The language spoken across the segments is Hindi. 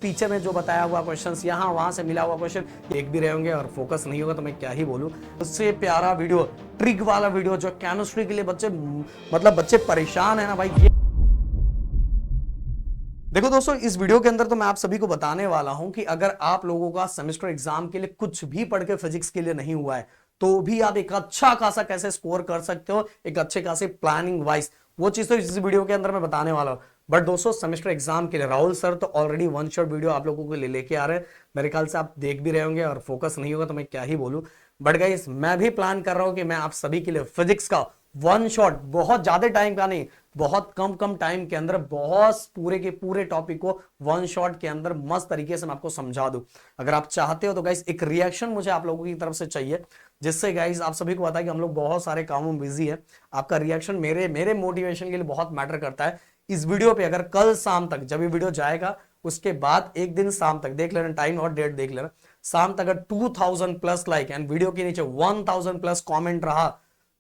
पीछे में जो बताया हुआ क्वेश्चंस यहाँ वहां से मिला हुआ क्वेश्चन एक भी रहे होंगे और फोकस नहीं होगा तो मैं क्या ही बोलूं। उससे प्यारा वीडियो, ट्रिक वाला वीडियो जो केमिस्ट्री के लिए बच्चे मतलब बच्चे परेशान है ना भाई। ये देखो दोस्तों, इस वीडियो के अंदर तो मैं आप सभी को बताने वाला हूं कि अगर आप लोगों का सेमेस्टर एग्जाम के लिए कुछ भी पढ़ के फिजिक्स के लिए नहीं हुआ है तो भी आप एक अच्छा खासा कैसे स्कोर कर सकते हो, एक अच्छे खासे प्लानिंग वाइज, वो चीज तो इस वीडियो के अंदर मैं बताने वाला हूं। बट दोस्तों, सेमेस्टर एग्जाम के लिए राहुल सर तो ऑलरेडी वन शॉट वीडियो आप लोगों के लिए लेके आ रहे हैं। मेरे ख्याल से आप देख भी रहे होंगे और फोकस नहीं होगा तो मैं क्या ही बोलूं। बट गाइस, मैं भी प्लान कर रहा हूं कि मैं आप सभी के लिए फिजिक्स का वन शॉट, बहुत ज्यादा टाइम का नहीं, बहुत कम कम टाइम के अंदर बहुत पूरे के पूरे टॉपिक को वन शॉट के अंदर मस्त तरीके से मैं आपको समझा दूं। अगर आप चाहते हो तो गाइस एक रिएक्शन मुझे आप लोगों की तरफ से चाहिए, जिससे गाइस आप सभी को पता है कि हम लोग बहुत सारे कामों में बिजी है। आपका रिएक्शन मेरे मेरे मोटिवेशन के लिए बहुत मैटर करता है। इस वीडियो पे अगर कल शाम तक, जब ये वीडियो जाएगा उसके बाद एक दिन शाम तक देख लेना, टाइम और डेट देख लेना, शाम तक अगर 2000 प्लस लाइक एंड वीडियो के नीचे 1000 प्लस कमेंट रहा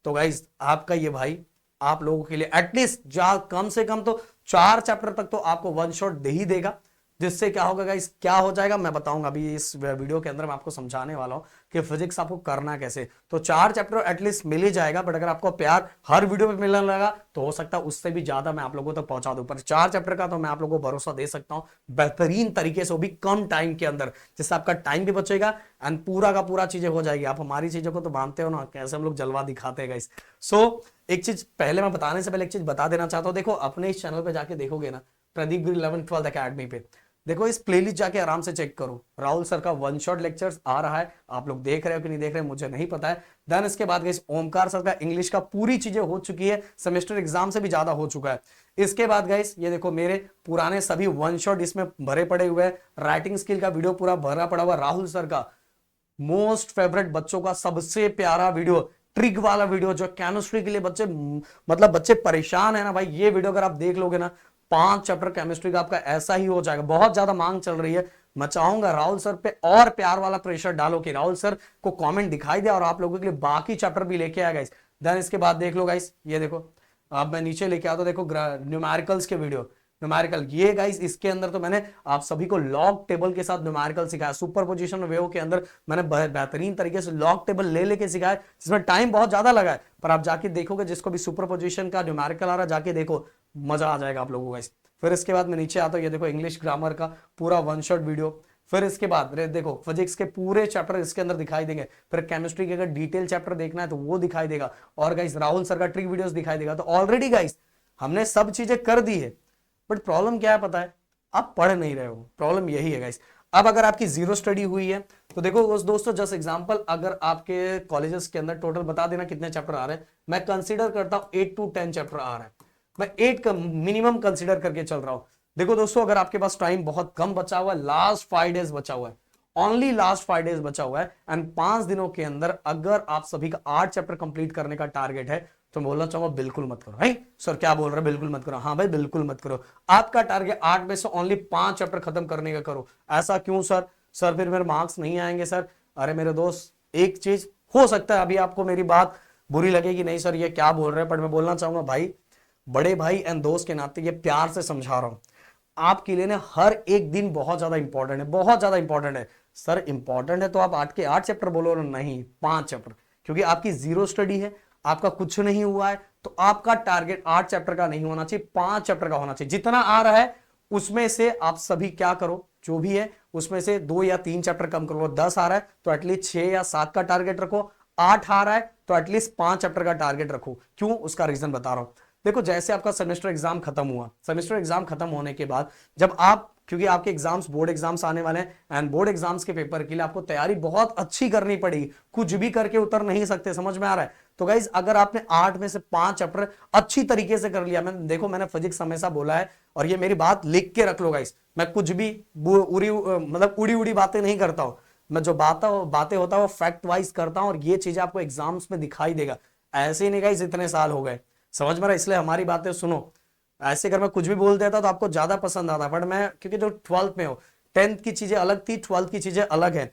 तो गाइस आपका ये भाई आप लोगों के लिए एटलीस्ट कम से कम तो 4 चैप्टर तक तो आपको वन शॉट दे ही देगा। जिससे क्या होगा गाइस, क्या हो जाएगा मैं बताऊंगा अभी इस वीडियो के अंदर, मैं आपको समझाने वाला हूं कि फिजिक्स आपको करना कैसे। तो 4 चैप्टर एटलीस्ट मिल ही जाएगा। बट अगर आपको प्यार हर वीडियो पे मिलने लगा तो हो सकता है उससे भी ज्यादा मैं आप लोगों तक पहुंचा दूं। पर 4 चैप्टर का तो मैं आप लोगों को भरोसा दे सकता हूं बेहतरीन तरीके से, वो भी कम टाइम के अंदर, जिससे आपका टाइम भी बचेगा एंड पूरा का पूरा चीजें हो जाएगी। आप हमारी चीजों को तो मानते हो ना, कैसे हम लोग जलवा दिखाते हैं गाइस। सो एक चीज पहले मैं बताने से पहले एक चीज बता देना चाहता हूं। देखो, अपने इस चैनल पे जाके देखोगे ना, प्रदीप गिरी 11-12 अकेडमी पे, देखो इस प्लेलिस्ट जाके आराम से चेक करो। राहुल सर का वन शॉट लेक्चर्स आ रहा है, आप लोग देख रहे हो कि नहीं देख रहे मुझे नहीं पता है। देन इसके बाद गाइस ओमकार सर का इंग्लिश का पूरी चीजें हो चुकी है, सेमेस्टर एग्जाम से भी ज्यादा हो चुका है। इसके बाद गाइस ये देखो मेरे पुराने सभी वन शॉट इसमें भरे पड़े हुए हैं। राइटिंग स्किल का वीडियो पूरा भरा पड़ा हुआ राहुल सर का मोस्ट फेवरेट, बच्चों का सबसे प्यारा वीडियो, ट्रिक वाला वीडियो जो केमिस्ट्री के लिए बच्चे मतलब बच्चे परेशान है ना भाई। ये वीडियो अगर आप देख लोगे ना, 5 चैप्टर केमिस्ट्री का आपका ऐसा ही हो जाएगा। बहुत ज्यादा मांग चल रही है, मैं चाहूंगा राहुल सर पे और प्यार वाला प्रेशर डालो कि राहुल सर को कमेंट दिखाई दे और आप लोगों के लिए बाकी चैप्टर भी लेके आएगा। देन इसके बाद देख लो गाइस, ये देखो अब मैं नीचे लेके आता हूं, देखो न्यूमेरिकल्स के वीडियो, न्यूमेरिकल ये गाइस, इसके अंदर तो मैंने आप सभी को लॉग टेबल के साथ न्यूमेरिकल सिखाया। सुपर पोजिशन वेव के अंदर मैंने बेहतरीन तरीके से लॉग टेबल ले लेके सिखाया, जिसमें टाइम बहुत ज्यादा लगा है। पर आप जाके देखोगे, जिसको भी सुपर पोजिशन का न्यूमेरिकल आ रहा है जाके देखो, मजा आ जाएगा आप लोगों को गाइस। फिर इसके बाद मैं नीचे आता हूँ, ये देखो इंग्लिश ग्रामर का पूरा वन शॉट वीडियो। फिर इसके बाद देखो फिजिक्स के पूरे चैप्टर इसके अंदर दिखाई देंगे। फिर केमिस्ट्री के अगर डिटेल चैप्टर देखना है तो वो दिखाई देगा। और गाइस राहुल सर का ट्रिक वीडियोस दिखाई देगा। तो ऑलरेडी गाइस हमने सब चीजें कर दी है। बट प्रॉब्लम क्या है पता है, आप पढ़ नहीं रहे हो। प्रॉब्लम यही है गाइस। अब अगर आपकी जीरो स्टडी हुई है तो देखो उस दोस्तों, जस्ट एग्जांपल, अगर आपके कॉलेजेस के अंदर टोटल बता देना कितने चैप्टर आ रहे हैं। मैं कंसीडर करता हूं 8 to 10 चैप्टर आ रहा है। मैं 8 का मिनिमम कंसीडर करके चल रहा हूं। देखो दोस्तों, अगर आपके पास टाइम बहुत कम बचा हुआ है, लास्ट 5 डेज बचा हुआ है, ओनली लास्ट 5 डेज बचा हुआ है एंड 5 दिनों के अंदर अगर आप सभी का 8 चैप्टर कंप्लीट करने का टारगेट है तो बोलना चाहूंगा बिल्कुल मत करो। भाई सर क्या बोल रहे हैं, बिल्कुल मत करो? हाँ भाई बिल्कुल मत करो। आपका टारगेट 8 में से ओनली 5 चैप्टर खत्म करने का करो। ऐसा क्यों सर? सर फिर मेरे मार्क्स नहीं आएंगे सर। अरे मेरे दोस्त, एक चीज हो सकता है अभी आपको मेरी बात बुरी लगेगी, नहीं सर ये क्या बोल रहे हैं, बट मैं बोलना चाहूंगा भाई, बड़े भाई एंड दोस्त के नाते ये प्यार से समझा रहा हूं आपके लिए ना, हर एक दिन बहुत ज्यादा इंपॉर्टेंट है, बहुत ज्यादा इंपॉर्टेंट है। सर इंपॉर्टेंट है तो आप 8 के 8 चैप्टर बोलो ना, नहीं 5 चैप्टर, क्योंकि आपकी जीरो स्टडी है, आपका कुछ नहीं हुआ है। तो आपका टारगेट 8 चैप्टर का नहीं होना चाहिए, 5 चैप्टर का होना चाहिए। जितना आ रहा है उसमें से आप सभी क्या करो, जो भी है उसमें से 2 या 3 चैप्टर कम करो। 10 आ रहा है तो एटलीस्ट 6 या 7 का टारगेट रखो। 8 आ रहा है तो एटलीस्ट 5 चैप्टर का टारगेट रखो। क्यों? उसका रीजन बता रहा हूं। देखो जैसे आपका सेमेस्टर एग्जाम खत्म हुआ, सेमेस्टर एग्जाम खत्म होने के बाद जब आप, क्योंकि आपके एग्जाम्स बोर्ड एग्जाम्स आने वाले हैं एंड बोर्ड एग्जाम्स के पेपर के लिए आपको तैयारी बहुत अच्छी करनी पड़ेगी, कुछ भी करके उतर नहीं सकते, समझ में आ रहा है? तो गाइज अगर आपने 8 में से 5 चैप्टर अच्छी तरीके से कर लिया, मैंने फिजिक्स हमेशा बोला है और ये मेरी बात लिख के रख लो गाइज, मैं कुछ भी मतलब उड़ी उड़ी बातें नहीं करता हूं। मैं जो बातें होता है वो फैक्ट वाइज करता हूं और ये चीजें आपको एग्जाम्स में दिखाई देगा। ऐसे ही नहीं गाइज, इतने साल हो गए, समझ में रहा? इसलिए हमारी बातें सुनो। ऐसे अगर मैं कुछ भी बोल देता तो आपको ज्यादा पसंद आता, बट मैं क्योंकि जो 12th में हो, 10th की चीजें अलग थी, 12th की चीजें अलग है।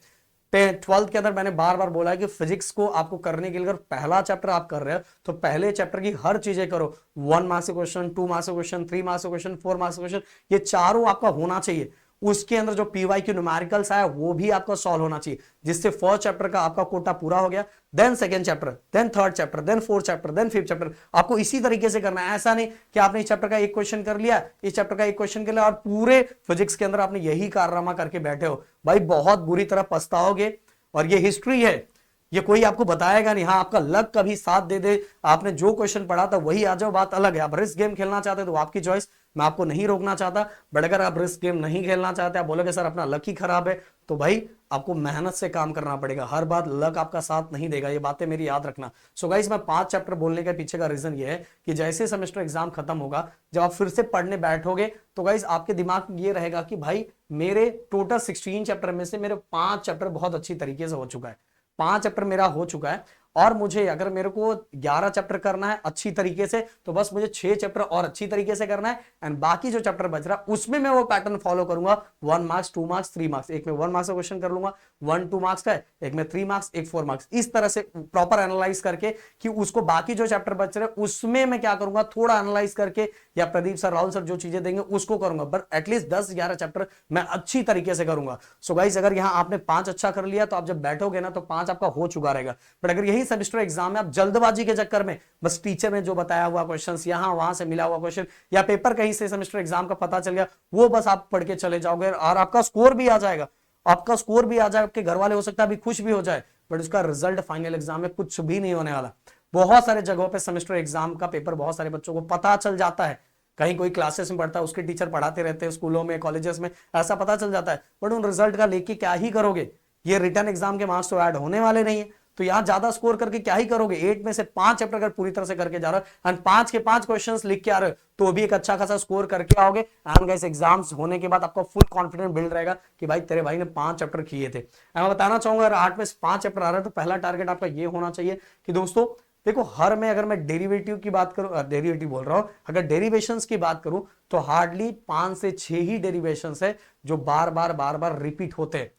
12th के अंदर मैंने बार बार बोला है कि फिजिक्स को आपको करने के लिए अगर पहला चैप्टर आप कर रहे हो तो पहले चैप्टर की हर चीजें करो। 1 marks question, 2 marks question, 3 marks question, 4 marks question, ये चारों आपका होना चाहिए। उसके अंदर जो पीवाईक्यू न्यूमेरिकल्स आया वो भी आपका सॉल्व होना चाहिए, जिससे फर्स्ट चैप्टर का आपका कोटा पूरा हो गया, then second chapter, then third chapter, then fourth chapter, then fifth chapter. आपको इसी तरीके से करना है, ऐसा नहीं कि आपने इस चैप्टर का एक क्वेश्चन कर लिया, इस चैप्टर का एक क्वेश्चन कर लिया और पूरे फिजिक्स के अंदर आपने यही कारनामा करके बैठे हो, भाई बहुत बुरी तरह पछताओगे। और ये हिस्ट्री है, ये कोई आपको बताएगा नहीं। हाँ, आपका लक कभी साथ दे दे, आपने जो क्वेश्चन पढ़ा था वही आ जाओ, बात अलग है। आप रिस्क गेम खेलना चाहते तो आपकी चॉइस, मैं आपको नहीं रोकना चाहता। बट अगर आप रिस्क गेम नहीं खेलना चाहते, आप बोलोगे सर अपना लक ही खराब है, तो भाई आपको मेहनत से काम करना पड़ेगा। हर बात लक आपका साथ नहीं देगा, ये बातें मेरी याद रखना। सो गाइस, मैं 5 चैप्टर बोलने के पीछे का रीजन ये है कि जैसे सेमेस्टर एग्जाम खत्म होगा, जब आप फिर से पढ़ने बैठोगे तो गाइस आपके दिमाग में ये रहेगा कि भाई मेरे टोटल 16 चैप्टर में से मेरे 5 चैप्टर बहुत अच्छी तरीके से हो चुका है, 5 चैप्टर मेरा हो चुका है। और मुझे अगर मेरे को 11 चैप्टर करना है अच्छी तरीके से, तो बस मुझे 6 चैप्टर और अच्छी तरीके से करना है, एंड बाकी जो चैप्टर बच रहा उसमें मैं वो पैटर्न फॉलो करूंगा। 1 मार्क्स, 2 मार्क्स, 3 मार्क्स, एक में 1 मार्क्स का क्वेश्चन कर लूंगा, 1 2 मार्क्स का है, एक में 3 मार्क्स, एक 4 मार्क्स, इस तरह से प्रॉपर एनालाइज करके कि उसको बाकी जो चैप्टर बच रहे उसमें मैं क्या करूंगा, थोड़ा एनालाइज करके, या प्रदीप सर, राहुल सर जो चीजें देंगे उसको करूंगा, बट एटलीस्ट 10-11 चैप्टर मैं अच्छी तरीके से करूंगा। सो गाइस, अगर यहां आपने 5 अच्छा कर लिया तो आप जब बैठोगे ना तो 5 आपका हो चुका रहेगा। बट अगर यही सेमेस्टर एग्जाम में आप जल्दबाजी के चक्कर में बस टीचर ने जो बताया हुआ क्वेश्चंस, यहां वहां से मिला हुआ क्वेश्चन, या पेपर कहीं से सेमेस्टर एग्जाम का पता चल गया, वो बस आप पढ़ के चले जाओगे और आपका स्कोर भी आ जाएगा, आपका स्कोर भी आ जाएगा, आपके घर वाले हो सकता है अभी खुश भी हो जाए, बट उसका रिजल्ट फाइनल एग्जाम में कुछ भी नहीं होने वाला। बहुत सारे जगहों पे सेमेस्टर एग्जाम का पेपर बहुत सारे बच्चों को पता चल जाता है, कहीं कोई क्लासेस में पढ़ता है, उसके टीचर पढ़ाते रहते हैं स्कूलों में, कॉलेजेस में, ऐसा पता चल जाता है, बट उन रिजल्ट का लेके क्या ही करोगे, ये रिटर्न एग्जाम के मार्क्स तो ऐड होने वाले नहीं है, तो यहां ज्यादा स्कोर करके क्या ही करोगे। 8 में से 5 चैप्टर अगर पूरी तरह से करके जा रहे हो एंड 5 के 5 क्वेश्चंस लिख के आ रहे हो, तो भी एक अच्छा खासा स्कोर करके आओगे, एंड गाइस एग्जाम्स होने के बाद आपका फुल कॉन्फिडेंस बिल्ड रहेगा कि भाई तेरे भाई ने 5 चैप्टर किए थे। मैं बताना चाहूंगा, अगर 8 में से 5 चैप्टर आ रहा है तो पहला टारगेट आपका ये होना चाहिए कि दोस्तों देखो, हर में अगर मैं डेरिवेटिव की बात करूं, डेरिवेटिव बोल रहा हूं, अगर डेरिवेशंस की बात करूं तो हार्डली 5 से 6 ही डेरिवेशंस है जो बार बार रिपीट होते हैं,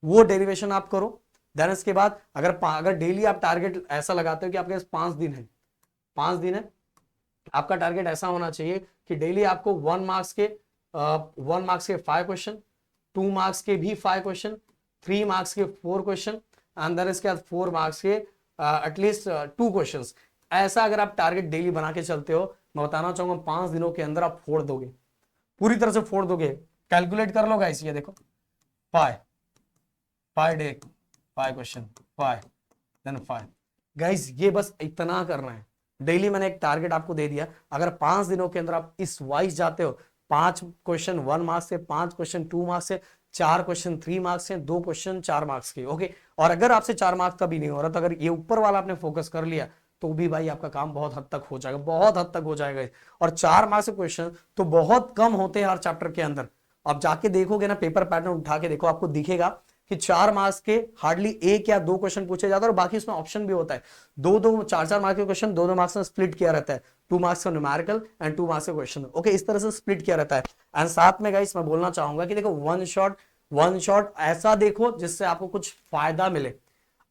वो डेरिवेशन आप करो। देन इसके बाद अगर डेली आप टारगेट ऐसा लगाते हो कि आपके पास 5 दिन है, 5 दिन है, आपका टारगेट ऐसा होना चाहिए कि डेली आपको 1 मार्क्स के 5 क्वेश्चन, 2 मार्क्स के भी 5 क्वेश्चन, 3 मार्क्स के 4 क्वेश्चन, एंड देन इसके बाद 4 मार्क्स के एटलीस्ट 2 क्वेश्चंस। ऐसा अगर आप टारगेट डेली बना के चलते हो, मैं बताना चाहूंगा 5 दिनों के अंदर आप फोड़ दोगे, पूरी तरह से फोड़ दोगे। कैलकुलेट कर लो गाइस, ये देखो 5 डे 5 क्वेश्चन, 5 देन 5। गाइस ये बस इतना करना है डेली। मैंने एक टारगेट आपको दे दिया, अगर 5 दिनों के अंदर आप इस वाइज जाते हो, 5 क्वेश्चन 1 मार्क्स से, 5 क्वेश्चन 2 मार्क्स से, 4 क्वेश्चन 3 मार्क्स से, 2 क्वेश्चन 4 मार्क्स के, ओके। और अगर आपसे 4 मार्क्स का भी नहीं हो रहा, तो अगर ये ऊपर वाला आपने फोकस कर लिया तो भी भाई आपका काम बहुत हद तक हो जाएगा, बहुत हद तक हो जाएगा। और 4 मार्क्स के क्वेश्चन तो बहुत कम होते हैं हर चैप्टर के अंदर। आप जाके देखोगे ना, पेपर पैटर्न उठा के देखो, आपको दिखेगा कि 4 मार्क्स के हार्डली 1 या 2 क्वेश्चन पूछे जाते हैं, और बाकी उसमें ऑप्शन भी होता है। 2-2 4-4 मार्क्स के क्वेश्चन 2-2 मार्क्स में स्प्लिट किया रहता है, 2 मार्क्स का न्यूमेरिकल एंड 2 मार्क्स का क्वेश्चन, ओके, इस तरह से स्प्लिट किया रहता है। एंड साथ में गाइस मैं बोलना चाहूंगा कि देखो, वन शॉट ऐसा देखो जिससे आपको कुछ फायदा मिले।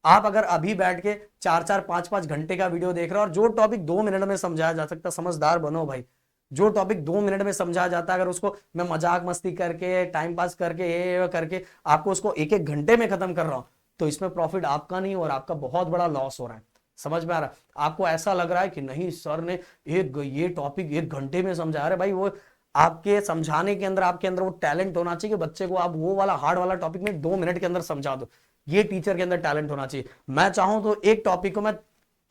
आप अगर अभी बैठ के 4-4 5-5 घंटे का वीडियो देख रहे हो और जो टॉपिक 2 मिनट में समझाया जा सकता, समझदार बनो भाई। जो टॉपिक 2 मिनट में समझाया जाता है, अगर उसको मैं मजाक मस्ती करके, टाइम पास करके, ये करके आपको उसको 1-1 घंटे में खत्म कर रहा हूं, तो इसमें प्रॉफिट आपका नहीं और आपका बहुत बड़ा लॉस हो रहा है। समझ में आ रहा है? आपको ऐसा लग रहा है कि नहीं सर ने ये टॉपिक 1 घंटे में समझा रहे, भाई वो आपके समझाने के अंदर, आपके अंदर वो टैलेंट होना चाहिए कि बच्चे को आप वो वाला हार्ड वाला टॉपिक में 2 मिनट के अंदर समझा दो। ये टीचर के अंदर टैलेंट होना चाहिए। मैं चाहूं तो एक टॉपिक को मैं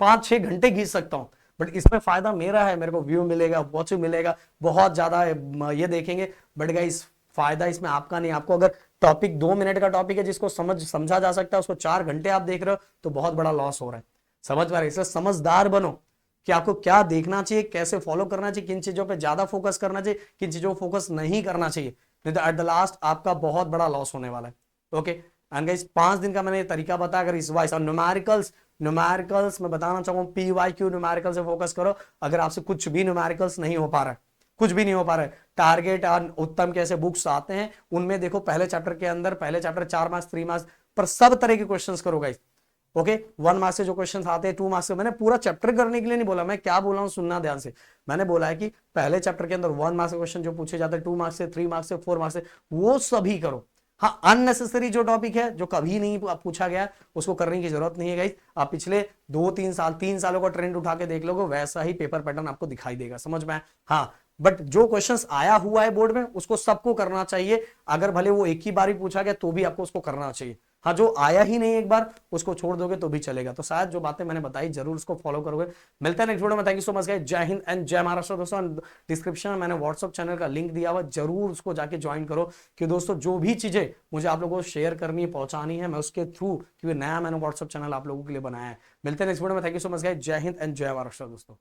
5-6 घंटे खींच सकता हूं, बट इसमें फायदा मेरा है, मेरे को व्यू मिलेगा, वॉच मिलेगा, बहुत ज्यादा ये देखेंगे, बट गाइस फायदा इसमें आपका नहीं। आपको अगर टॉपिक 2 मिनट का टॉपिक है जिसको समझा जा सकता है, उसको 4 घंटे आप देख रहे हो, तो बहुत बड़ा लॉस हो रहा है। समझ पा रहे? इसलिए समझदार बनो कि आपको क्या देखना चाहिए, कैसे फॉलो करना चाहिए, किन चीजों पे ज्यादा फोकस करना चाहिए, किन चीजों पर फोकस नहीं करना चाहिए, नहीं तो एट द लास्ट आपका बहुत बड़ा लॉस होने वाला है। ओके, एंड गाइस 5 दिन का मैंने तरीका बताया। अगर इस वाइस और न्यूमेरिकल्स मैं बताना चाहूंगा, PYQ न्यूमेरिकल से फोकस करो। अगर आपसे कुछ भी न्यूमेरिकल्स नहीं हो पा रहा है, कुछ भी नहीं हो पा रहा है, टारगेट और उत्तम कैसे बुक्स आते हैं, उनमें देखो पहले चैप्टर के अंदर, पहले चैप्टर 4 मार्क्स 3 मार्क्स पर सब तरह के क्वेश्चंस करो गाइस। ओके 1 मार्क्स से जो क्वेश्चन आते हैं 2 मार्क्स से, मैंने पूरा चैप्टर करने के लिए नहीं बोला, मैं क्या बोला हूं सुनना ध्यान से। मैंने बोला है कि पहले चैप्टर के अंदर 1 मार्क्स के क्वेश्चन जो पूछे जाते हैं 2 मार्क्स से, 3 मार्क्स से, 4 मार्क्स से, वो सभी करो। हाँ, अननेसेसरी जो टॉपिक है जो कभी नहीं पूछा गया उसको करने की जरूरत नहीं है गाइस। आप पिछले 3 सालों का ट्रेंड उठा के देख लोगे, वैसा ही पेपर पैटर्न आपको दिखाई देगा, समझ में। हाँ, बट जो क्वेश्चंस आया हुआ है बोर्ड में उसको सबको करना चाहिए। अगर भले वो एक ही बार ही पूछा गया तो भी आपको उसको करना चाहिए। हाँ, जो आया ही नहीं एक बार उसको छोड़ दोगे तो भी चलेगा। तो शायद जो बातें मैंने बताई जरूर उसको फॉलो करोगे। मिलते हैं नेक्स्ट वीडियो में। Thank you so much guys. जय हिंद एंड जय महाराष्ट्र। दोस्तों डिस्क्रिप्शन में मैंने व्हाट्सअप चैनल का लिंक दिया हुआ, जरूर उसको जाके ज्वाइन करो। कि दोस्तों जो भी चीजें मुझे आप लोगों को शेयर करनी है, पहुंचानी है, मैं उसके थ्रू, क्योंकि नया मैंने व्हाट्सअप चैनल आप लोगों के लिए बनाया है। मिलते हैं नेक्स्ट वीडियो में। Thank you so much guys. जय हिंद एंड जय महाराष्ट्र दोस्तों।